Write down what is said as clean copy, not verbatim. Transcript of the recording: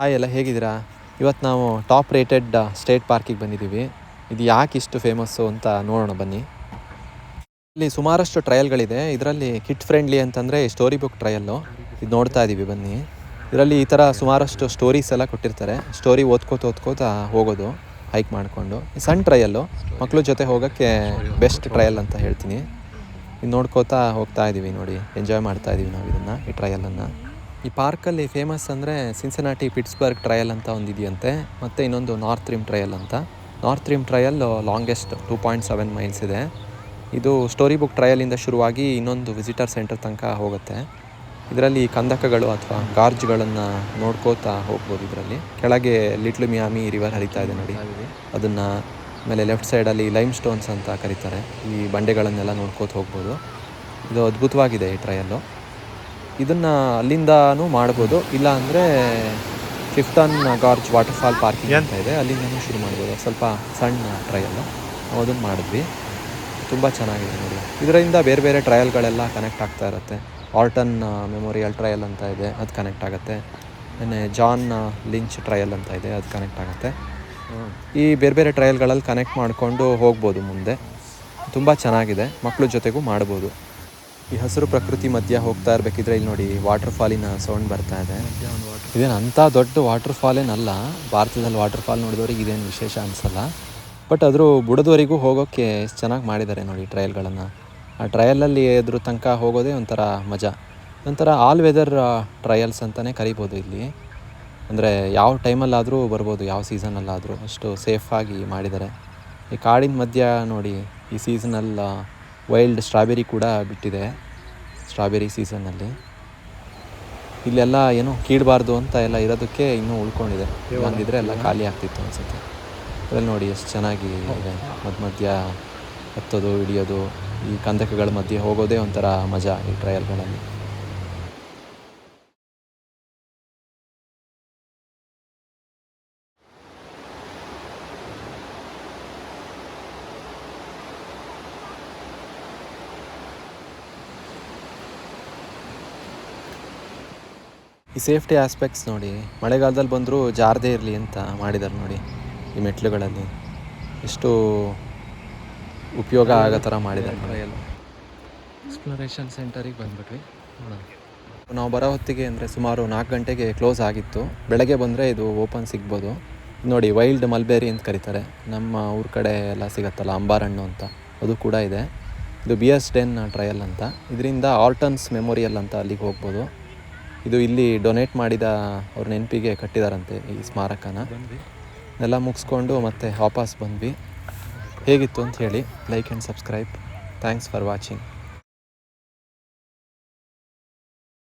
Hi ಎಲ್ಲ ಹೇಗಿದ್ದೀರಾ? ಇವತ್ತು ನಾವು ಟಾಪ್ ರೇಟೆಡ್ ಸ್ಟೇಟ್ ಪಾರ್ಕಿಗೆ ಬಂದಿದ್ದೀವಿ. ಇದು ಯಾಕೆ ಇಷ್ಟು ಫೇಮಸ್ಸು ಅಂತ ನೋಡೋಣ ಬನ್ನಿ. ಇಲ್ಲಿ ಸುಮಾರಷ್ಟು ಟ್ರಯಲ್ಗಳಿದೆ. ಇದರಲ್ಲಿ ಕಿಡ್ ಫ್ರೆಂಡ್ಲಿ ಅಂತಂದರೆ ಸ್ಟೋರಿ ಬುಕ್ ಟ್ರಯಲ್ಲು. ಇದು ನೋಡ್ತಾ ಇದ್ದೀವಿ ಬನ್ನಿ. ಇದರಲ್ಲಿ ಈ ಥರ ಸುಮಾರಷ್ಟು ಸ್ಟೋರೀಸ್ ಎಲ್ಲ ಕೊಟ್ಟಿರ್ತಾರೆ. ಸ್ಟೋರಿ ಓದ್ಕೋತಾ ಹೋಗೋದು ಹೈಕ್ ಮಾಡಿಕೊಂಡು. ಸಣ್ಣ ಟ್ರಯಲ್ಲು, ಮಕ್ಕಳ ಜೊತೆ ಹೋಗೋಕ್ಕೆ ಬೆಸ್ಟ್ ಟ್ರಯಲ್ ಅಂತ ಹೇಳ್ತೀನಿ. ಇದು ನೋಡ್ಕೋತಾ ಹೋಗ್ತಾ ಇದ್ದೀವಿ ನೋಡಿ, ಎಂಜಾಯ್ ಮಾಡ್ತಾ ಇದ್ದೀವಿ ನಾವು ಈ ಟ್ರಯಲನ್ನು. ಈ ಪಾರ್ಕಲ್ಲಿ ಫೇಮಸ್ ಅಂದರೆ ಸಿನ್ಸಿನಾಟಿ ಪಿಟ್ಸ್ಬರ್ಗ್ ಟ್ರಯಲ್ ಅಂತ ಒಂದಿದೆಯಂತೆ, ಮತ್ತು ಇನ್ನೊಂದು ನಾರ್ತ್ ರಿಮ್ ಟ್ರಯಲ್ ಅಂತ. North rim trial longest 2.7 miles ಇದೆ. ಇದು ಸ್ಟೋರಿ ಬುಕ್ ಟ್ರಯಲಿಂದ ಶುರುವಾಗಿ ಇನ್ನೊಂದು ವಿಸಿಟರ್ ಸೆಂಟರ್ ತನಕ ಹೋಗುತ್ತೆ. ಇದರಲ್ಲಿ ಕಂದಕಗಳು ಅಥವಾ ಗಾರ್ಜ್ಗಳನ್ನು ನೋಡ್ಕೋತಾ ಹೋಗ್ಬೋದು. ಇದರಲ್ಲಿ ಕೆಳಗೆ ಲಿಟ್ಲ್ ಮಿಯಾಮಿ ರಿವರ್ ಹರಿತಾ ಇದೆ ನೋಡಿ, ಅದನ್ನು. ಆಮೇಲೆ ಲೆಫ್ಟ್ ಸೈಡಲ್ಲಿ ಲೈಮ್ ಸ್ಟೋನ್ಸ್ ಅಂತ ಕರೀತಾರೆ. ಈ ಬಂಡೆಗಳನ್ನೆಲ್ಲ ನೋಡ್ಕೋತ ಹೋಗ್ಬೋದು. ಇದು ಅದ್ಭುತವಾಗಿದೆ ಈ ಟ್ರಯಲ್ಲು. ಇದನ್ನು ಅಲ್ಲಿಂದನೂ ಮಾಡ್ಬೋದು, ಇಲ್ಲ ಅಂದರೆ ಫಿಫ್ಟನ್ ಗಾರ್ಜ್ ವಾಟರ್ಫಾಲ್ ಪಾರ್ಕಿಂಗ್ ಅಂತ ಇದೆ, ಅಲ್ಲಿಂದನೂ ಶುರು ಮಾಡ್ಬೋದು. ಸ್ವಲ್ಪ ಸಣ್ಣ ಟ್ರಯಲ್ಲು, ನಾವು ಅದನ್ನು ಮಾಡಿದ್ವಿ. ತುಂಬ ಚೆನ್ನಾಗಿದೆ ನೋಡಿ. ಇದರಿಂದ ಬೇರೆ ಬೇರೆ ಟ್ರಯಲ್ಗಳೆಲ್ಲ ಕನೆಕ್ಟ್ ಆಗ್ತಾ ಇರುತ್ತೆ. ಆರ್ಟನ್ ಮೆಮೋರಿಯಲ್ ಟ್ರಯಲ್ ಅಂತ ಇದೆ, ಅದು ಕನೆಕ್ಟ್ ಆಗುತ್ತೆ. ಆಮೇಲೆ ಜಾನ್ ಲಿಂಚ್ ಟ್ರಯಲ್ ಅಂತ ಇದೆ, ಅದು ಕನೆಕ್ಟ್ ಆಗುತ್ತೆ. ಈ ಬೇರೆ ಬೇರೆ ಟ್ರಯಲ್ಗಳಲ್ಲಿ ಕನೆಕ್ಟ್ ಮಾಡಿಕೊಂಡು ಹೋಗ್ಬೋದು ಮುಂದೆ. ತುಂಬ ಚೆನ್ನಾಗಿದೆ, ಮಕ್ಕಳ ಜೊತೆಗೂ ಮಾಡ್ಬೋದು. ಈ ಹಸಿರು ಪ್ರಕೃತಿ ಮಧ್ಯ ಹೋಗ್ತಾ ಇರಬೇಕಿದ್ರೆ ಇಲ್ಲಿ ನೋಡಿ ವಾಟರ್ಫಾಲಿನ ಸೌಂಡ್ ಬರ್ತಾ ಇದೆ. ಇದೇನು ಅಂಥ ದೊಡ್ಡ ವಾಟರ್ಫಾಲ್ ಏನಲ್ಲ. ಭಾರತದಲ್ಲಿ ವಾಟರ್ಫಾಲ್ ನೋಡಿದವ್ರಿಗೆ ಇದೇನು ವಿಶೇಷ ಅನಿಸಲ್ಲ. ಬಟ್ ಅದ್ರ ಬುಡದವರೆಗೂ ಹೋಗೋಕ್ಕೆ ಎಷ್ಟು ಚೆನ್ನಾಗಿ ಮಾಡಿದ್ದಾರೆ ನೋಡಿ ಟ್ರಯಲ್ಗಳನ್ನು. ಆ ಟ್ರಯಲಲ್ಲಿ ಅದ್ರ ತನಕ ಹೋಗೋದೇ ಒಂಥರ ಮಜಾ. ಒಂಥರ ಆಲ್ ವೆದರ್ ಟ್ರಯಲ್ಸ್ ಅಂತಲೇ ಕರಿಬೋದು ಇಲ್ಲಿ. ಅಂದರೆ ಯಾವ ಟೈಮಲ್ಲಾದರೂ ಬರ್ಬೋದು, ಯಾವ ಸೀಸನಲ್ಲಾದರೂ, ಅಷ್ಟು ಸೇಫಾಗಿ ಮಾಡಿದ್ದಾರೆ. ಈ ಕಾಡಿನ ಮಧ್ಯ ನೋಡಿ, ಈ ಸೀಸನಲ್ಲಿ ವೈಲ್ಡ್ ಸ್ಟ್ರಾಬೆರಿ ಕೂಡ ಬಿಟ್ಟಿದೆ. ಸ್ಟ್ರಾಬೆರಿ ಸೀಸನ್ನಲ್ಲಿ ಇಲ್ಲೆಲ್ಲ ಏನೋ ಕೀಳಬಾರ್ದು ಅಂತ ಎಲ್ಲ ಇರೋದಕ್ಕೆ ಇನ್ನೂ ಉಳ್ಕೊಂಡಿದೆ. ಹಂಗಿದ್ರೆ ಎಲ್ಲ ಖಾಲಿ ಆಗ್ತಿತ್ತು ಅನಿಸುತ್ತೆ. ಅದರಲ್ಲಿ ನೋಡಿ ಎಷ್ಟು ಚೆನ್ನಾಗಿ ಇದೆ. ಮಧ್ಯ ಹತ್ತೋದು ಇಳಿಯೋದು, ಈ ಕಂದಕಗಳ ಮಧ್ಯೆ ಹೋಗೋದೇ ಒಂಥರ ಮಜಾ ಈ ಟ್ರಯಲ್ಗಳಲ್ಲಿ. ಈ ಸೇಫ್ಟಿ ಆಸ್ಪೆಕ್ಟ್ಸ್ ನೋಡಿ, ಮಳೆಗಾಲದಲ್ಲಿ ಬಂದರೂ ಜಾರದೇ ಇರಲಿ ಅಂತ ಮಾಡಿದ್ದಾರೆ ನೋಡಿ. ಈ ಮೆಟ್ಲುಗಳಲ್ಲಿ ಎಷ್ಟು ಉಪಯೋಗ ಆಗೋ ಥರ ಮಾಡಿದ್ದಾರೆ. ಟ್ರಯಲ್ ಎಕ್ಸ್ಪ್ಲೋರೇಷನ್ ಸೆಂಟರಿಗೆ ಬಂದ್ಬಿಟ್ವಿ. ನಾವು ಬರೋ ಹೊತ್ತಿಗೆ ಅಂದರೆ ಸುಮಾರು 4 ಗಂಟೆಗೆ ಕ್ಲೋಸ್ ಆಗಿತ್ತು. ಬೆಳಗ್ಗೆ ಬಂದರೆ ಇದು ಓಪನ್ ಸಿಗ್ಬೋದು. ನೋಡಿ, ವೈಲ್ಡ್ ಮಲ್ಬೇರಿ ಅಂತ ಕರೀತಾರೆ. ನಮ್ಮ ಊರ ಕಡೆ ಎಲ್ಲ ಸಿಗತ್ತಲ್ಲ, ಅಂಬಾರಣ್ಣು ಅಂತ, ಅದು ಕೂಡ ಇದೆ. ಇದು ಬಿಯರ್ಸ್ಡೆನ್ ಟ್ರಯಲ್ ಅಂತ. ಇದರಿಂದ ಆರ್ಟನ್ಸ್ ಮೆಮೋರಿಯಲ್ ಅಂತ ಅಲ್ಲಿಗೆ ಹೋಗ್ಬೋದು. ಇದು ಇಲ್ಲಿ ಡೊನೇಟ್ ಮಾಡಿದ ಅವ್ರ ನೆನಪಿಗೆ ಕಟ್ಟಿದಾರಂತೆ ಈ ಸ್ಮಾರಕನ. ಎಲ್ಲ ಮುಗಿಸ್ಕೊಂಡು ಮತ್ತೆ ವಾಪಸ್ ಬಂದ್ವಿ. ಹೇಗಿತ್ತು ಅಂತ ಹೇಳಿ like and subscribe. Thanks for watching.